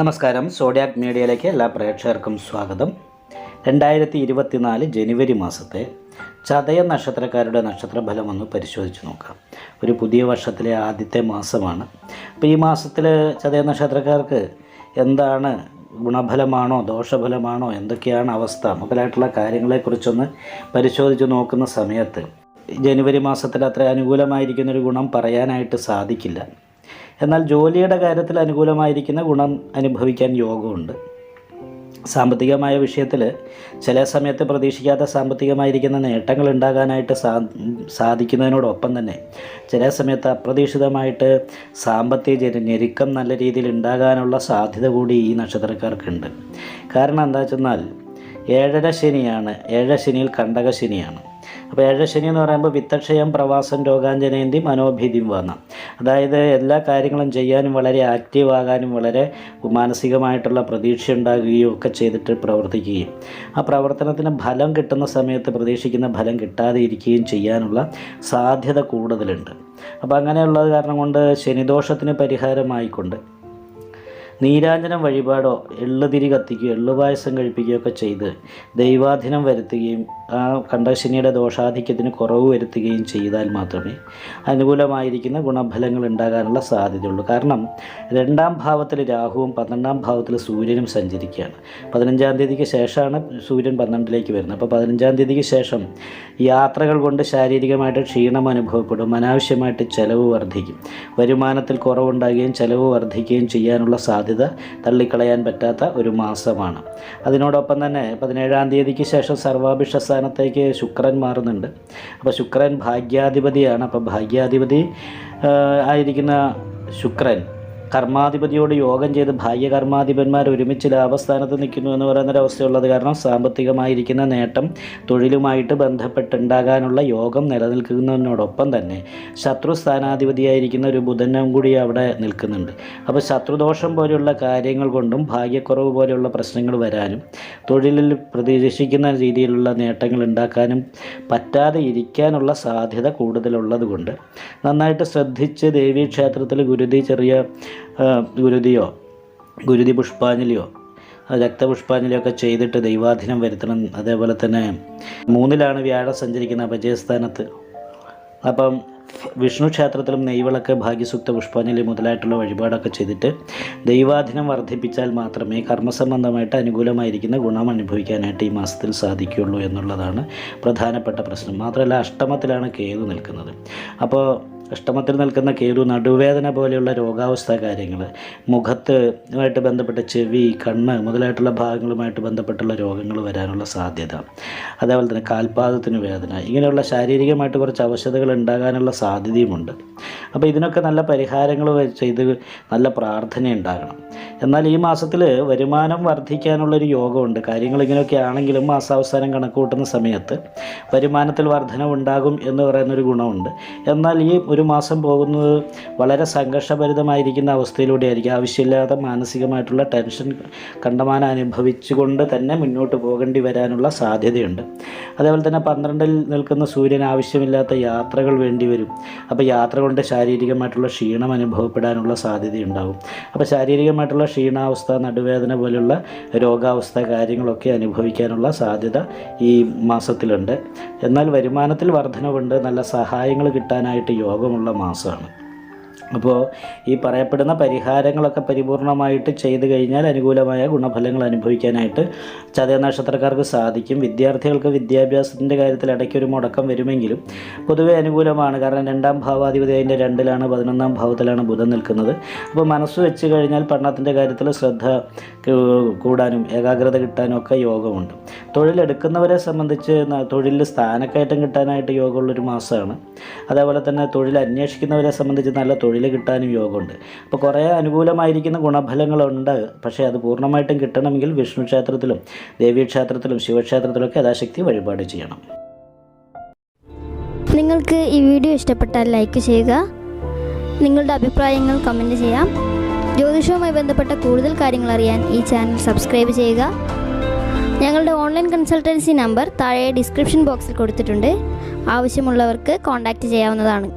നമസ്കാരം. സോഡിയാക് മീഡിയയിലേക്ക് എല്ലാ പ്രേക്ഷകർക്കും സ്വാഗതം. 2024 ജനുവരി മാസത്തെ ചതയ നക്ഷത്രക്കാരുടെ നക്ഷത്രഫലം ഒന്ന് പരിശോധിച്ച് നോക്കാം. ഒരു പുതിയ വർഷത്തിലെ ആദ്യത്തെ മാസമാണ്. അപ്പോൾ ഈ മാസത്തിൽ ചതയ നക്ഷത്രക്കാർക്ക് എന്താണ്, ഗുണഫലമാണോ ദോഷഫലമാണോ, എന്തൊക്കെയാണ് അവസ്ഥ മുതലായിട്ടുള്ള കാര്യങ്ങളെക്കുറിച്ചൊന്ന് പരിശോധിച്ച് നോക്കുന്ന സമയത്ത് ജനുവരി മാസത്തിൽ അത്ര അനുകൂലമായിരിക്കുന്നൊരു ഗുണം പറയാനായിട്ട് സാധിക്കില്ല. എന്നാൽ ജോലിയുടെ കാര്യത്തിൽ അനുകൂലമായിരിക്കുന്ന ഗുണം അനുഭവിക്കാൻ യോഗമുണ്ട്. സാമ്പത്തികമായ വിഷയത്തിൽ ചില സമയത്ത് പ്രതീക്ഷിക്കാത്ത സാമ്പത്തികമായിരിക്കുന്ന നേട്ടങ്ങൾ ഉണ്ടാകാനായിട്ട് സാധിക്കുന്നതിനോടൊപ്പം തന്നെ ചില സമയത്ത് അപ്രതീക്ഷിതമായിട്ട് സാമ്പത്തിക ഞെരുക്കം നല്ല രീതിയിൽ ഉണ്ടാകാനുള്ള സാധ്യത കൂടി ഈ നക്ഷത്രക്കാർക്കുണ്ട്. കാരണം എന്താ വെച്ചെന്നാൽ ഏഴര ശനിയാണ്. ഏഴര ശനിയിൽ കണ്ടക ശനിയാണ്. അപ്പോൾ ഏഴര ശനി എന്ന് പറയുമ്പോൾ വിത്തക്ഷയം പ്രവാസം രോഗാഞ്ജനേന്തി മനോഭീതിയും വന്ന, അതായത് എല്ലാ കാര്യങ്ങളും ചെയ്യാനും വളരെ ആക്റ്റീവ് ആകാനും വളരെ മാനസികമായിട്ടുള്ള പ്രതീക്ഷ ഉണ്ടാകുകയും ഒക്കെ ചെയ്തിട്ട് പ്രവർത്തിക്കുകയും ആ പ്രവർത്തനത്തിന് ഫലം കിട്ടുന്ന സമയത്ത് പ്രതീക്ഷിക്കുന്ന ഫലം കിട്ടാതെ ഇരിക്കുകയും ചെയ്യാനുള്ള സാധ്യത കൂടുതലുണ്ട്. അപ്പോൾ അങ്ങനെയുള്ളത് കാരണം കൊണ്ട് ശനിദോഷത്തിന് പരിഹാരമായിക്കൊണ്ട് നീരാഞ്ജനം വഴിപാടോ എള്ളുതിരി കത്തിക്കുകയോ എള്ളുപായസം കഴിപ്പിക്കുകയൊക്കെ ചെയ്ത് ദൈവാധീനം വരുത്തുകയും ആ കണ്ടശനിയുടെ ദോഷാധിക്യത്തിന് കുറവ് വരുത്തുകയും ചെയ്താൽ മാത്രമേ അനുകൂലമായിരിക്കുന്ന ഗുണഫലങ്ങൾ ഉണ്ടാകാനുള്ള സാധ്യതയുള്ളൂ. കാരണം 2ാം ഭാവത്തിൽ രാഹുവും 12ാം ഭാവത്തിൽ സൂര്യനും സഞ്ചരിക്കുകയാണ്. 15-ാം തീയതിക്ക് ശേഷമാണ് സൂര്യൻ 12ലേക്ക് വരുന്നത്. അപ്പോൾ 15-ാം തീയതിക്ക് ശേഷം യാത്രകൾ കൊണ്ട് ശാരീരികമായിട്ട് ക്ഷീണം അനുഭവപ്പെടും, അനാവശ്യമായിട്ട് ചിലവ് വർദ്ധിക്കും, വരുമാനത്തിൽ കുറവുണ്ടാകുകയും ചിലവ് വർദ്ധിക്കുകയും ചെയ്യാനുള്ള സാധ്യത തള്ളിക്കളയാൻ പറ്റാത്ത ഒരു മാസമാണ്. അതിനോടൊപ്പം തന്നെ 17-ാം തീയതിക്ക് ശേഷം സർവാഭിഷ്ട സ്ഥാനത്തേക്ക് ശുക്രൻ മാറുന്നുണ്ട്. അപ്പോൾ ശുക്രൻ ഭാഗ്യാധിപതിയാണ്. അപ്പോൾ ഭാഗ്യാധിപതി ആയിരിക്കുന്ന ശുക്രൻ കർമാധിപതിയോട് യോഗം ചെയ്ത് ഭാഗ്യകർമാധിപന്മാർ ഒരുമിച്ച് ലാഭസ്ഥാനത്ത് നിൽക്കുന്നു എന്ന് പറയുന്നൊരവസ്ഥയുള്ളത് കാരണം സാമ്പത്തികമായിരിക്കുന്ന നേട്ടം തൊഴിലുമായിട്ട് ബന്ധപ്പെട്ടുണ്ടാകാനുള്ള യോഗം നിലനിൽക്കുന്നതിനോടൊപ്പം തന്നെ ശത്രു സ്ഥാനാധിപതിയായിരിക്കുന്ന ഒരു ബുധനും കൂടി അവിടെ നിൽക്കുന്നുണ്ട്. അപ്പോൾ ശത്രുദോഷം പോലെയുള്ള കാര്യങ്ങൾ കൊണ്ടും ഭാഗ്യക്കുറവ് പോലെയുള്ള പ്രശ്നങ്ങൾ വരാനും തൊഴിലിൽ പ്രതീക്ഷിക്കുന്ന രീതിയിലുള്ള നേട്ടങ്ങൾ ഉണ്ടാക്കാനും പറ്റാതെ ഇരിക്കാനുള്ള സാധ്യത കൂടുതലുള്ളത് കൊണ്ട് നന്നായിട്ട് ശ്രദ്ധിച്ച് ദേവീക്ഷേത്രത്തിൽ ഗുരുതി പുഷ്പാഞ്ജലിയോ രക്തപുഷ്പാഞ്ജലിയൊക്കെ ചെയ്തിട്ട് ദൈവാധീനം വരുത്തണം. അതേപോലെ തന്നെ 3-ലാണ് വ്യാഴം സഞ്ചരിക്കുന്ന അപജയസ്ഥാനത്ത്. അപ്പം വിഷ്ണു ക്ഷേത്രത്തിലും നെയ്വിളക്ക് ഭാഗ്യസൂക്ത പുഷ്പാഞ്ജലി മുതലായിട്ടുള്ള വഴിപാടൊക്കെ ചെയ്തിട്ട് ദൈവാധീനം വർദ്ധിപ്പിച്ചാൽ മാത്രമേ കർമ്മസംബന്ധമായിട്ട് അനുകൂലമായിരിക്കുന്ന ഗുണം അനുഭവിക്കാനായിട്ട് ഈ മാസത്തിൽ സാധിക്കുകയുള്ളൂ എന്നുള്ളതാണ് പ്രധാനപ്പെട്ട പ്രശ്നം. മാത്രമല്ല അഷ്ടമത്തിലാണ് കേതു നിൽക്കുന്നത്. അപ്പോൾ അഷ്ടമത്തിൽ നിൽക്കുന്ന കേതു നടുവേദന പോലെയുള്ള രോഗാവസ്ഥ കാര്യങ്ങൾ, മുഖത്തുമായിട്ട് ബന്ധപ്പെട്ട ചെവി, കണ്ണ് മുതലായിട്ടുള്ള ഭാഗങ്ങളുമായിട്ട് ബന്ധപ്പെട്ടുള്ള രോഗങ്ങൾ വരാനുള്ള സാധ്യത, അതേപോലെ തന്നെ കാൽപാദത്തിന് വേദന, ഇങ്ങനെയുള്ള ശാരീരികമായിട്ട് കുറച്ച് അവശതകൾ ഉണ്ടാകാനുള്ള സാധ്യതയുമുണ്ട്. അപ്പോൾ ഇതിനൊക്കെ നല്ല പരിഹാരങ്ങൾ ചെയ്ത് നല്ല പ്രാർത്ഥന ഉണ്ടാകണം. എന്നാൽ ഈ മാസത്തിൽ വരുമാനം വർദ്ധിക്കാനുള്ളൊരു യോഗമുണ്ട്. കാര്യങ്ങൾ ഇങ്ങനെയൊക്കെ ആണെങ്കിലും മാസാവസാനം കണക്ക് കൂട്ടുന്ന സമയത്ത് വരുമാനത്തിൽ വർധനവുണ്ടാകും എന്ന് പറയുന്നൊരു ഗുണമുണ്ട്. എന്നാൽ ഈ ഒരു മാസം പോകുന്നത് വളരെ സംഘർഷഭരിതമായിരിക്കുന്ന അവസ്ഥയിലൂടെ ആയിരിക്കും. ആവശ്യമില്ലാതെ മാനസികമായിട്ടുള്ള ടെൻഷൻ കണ്ടമാനം അനുഭവിച്ചുകൊണ്ട് തന്നെ മുന്നോട്ട് പോകേണ്ടി വരാനുള്ള സാധ്യതയുണ്ട്. അതേപോലെ തന്നെ 12-ൽ നിൽക്കുന്ന സൂര്യൻ ആവശ്യമില്ലാത്ത യാത്രകൾ വേണ്ടി വരും. അപ്പോൾ യാത്ര കൊണ്ട് ശാരീരികമായിട്ടുള്ള ക്ഷീണം അനുഭവപ്പെടാനുള്ള സാധ്യതയുണ്ടാകും. അപ്പോൾ ശാരീരികമായിട്ടുള്ള ക്ഷീണാവസ്ഥ, നടുവേദന പോലുള്ള രോഗാവസ്ഥ കാര്യങ്ങളൊക്കെ അനുഭവിക്കാനുള്ള സാധ്യത ഈ മാസത്തിലുണ്ട്. എന്നാൽ വരുമാനത്തിൽ വർധനവുണ്ട്. നല്ല സഹായങ്ങൾ കിട്ടാനായിട്ട് യോഗമുള്ള മാസമാണ്. അപ്പോൾ ഈ പറയപ്പെടുന്ന പരിഹാരങ്ങളൊക്കെ പരിപൂർണമായിട്ട് ചെയ്തു കഴിഞ്ഞാൽ അനുകൂലമായ ഗുണഫലങ്ങൾ അനുഭവിക്കാനായിട്ട് ചതയ നക്ഷത്രക്കാർക്ക് സാധിക്കും. വിദ്യാർത്ഥികൾക്ക് വിദ്യാഭ്യാസത്തിൻ്റെ കാര്യത്തിൽ ഇടയ്ക്കൊരു മുടക്കം വരുമെങ്കിലും പൊതുവെ അനുകൂലമാണ്. കാരണം 2ാം ഭാവാധിപതി അതിൻ്റെ 2-ലാണ്, 11ാം ഭാവത്തിലാണ് ബുധൻ നിൽക്കുന്നത്. അപ്പോൾ മനസ്സ് വെച്ച് കഴിഞ്ഞാൽ പഠനത്തിൻ്റെ കാര്യത്തിൽ ശ്രദ്ധ കൂടാനും ഏകാഗ്രത കിട്ടാനും ഒക്കെ യോഗമുണ്ട്. തൊഴിലെടുക്കുന്നവരെ സംബന്ധിച്ച് തൊഴിലിൽ സ്ഥാനക്കയറ്റം കിട്ടാനായിട്ട് യോഗമുള്ളൊരു മാസമാണ്. അതേപോലെ തന്നെ തൊഴിൽ അന്വേഷിക്കുന്നവരെ സംബന്ധിച്ച് നല്ല തൊഴിൽ കിട്ടാനും യോഗമുണ്ട്. അപ്പോൾ കുറേ അനുകൂലമായിരിക്കുന്ന ഗുണഫലങ്ങളുണ്ട്. പക്ഷേ അത് പൂർണ്ണമായിട്ടും കിട്ടണമെങ്കിൽ വിഷ്ണു ക്ഷേത്രത്തിലും ദേവീക്ഷേത്രത്തിലും ശിവക്ഷേത്രത്തിലൊക്കെ യഥാശക്തി വഴിപാട് ചെയ്യണം. നിങ്ങൾക്ക് ഈ വീഡിയോ ഇഷ്ടപ്പെട്ടാൽ ലൈക്ക് ചെയ്യുക, നിങ്ങളുടെ അഭിപ്രായങ്ങൾ കമൻറ്റ് ചെയ്യാം. ജ്യോതിഷവുമായി ബന്ധപ്പെട്ട കൂടുതൽ കാര്യങ്ങൾ അറിയാൻ ഈ ചാനൽ സബ്സ്ക്രൈബ് ചെയ്യുക. ഞങ്ങളുടെ ഓൺലൈൻ കൺസൾട്ടൻസി നമ്പർ താഴെ ഡിസ്ക്രിപ്ഷൻ ബോക്സിൽ കൊടുത്തിട്ടുണ്ട്. ആവശ്യമുള്ളവർക്ക് കോൺടാക്റ്റ് ചെയ്യാവുന്നതാണ്.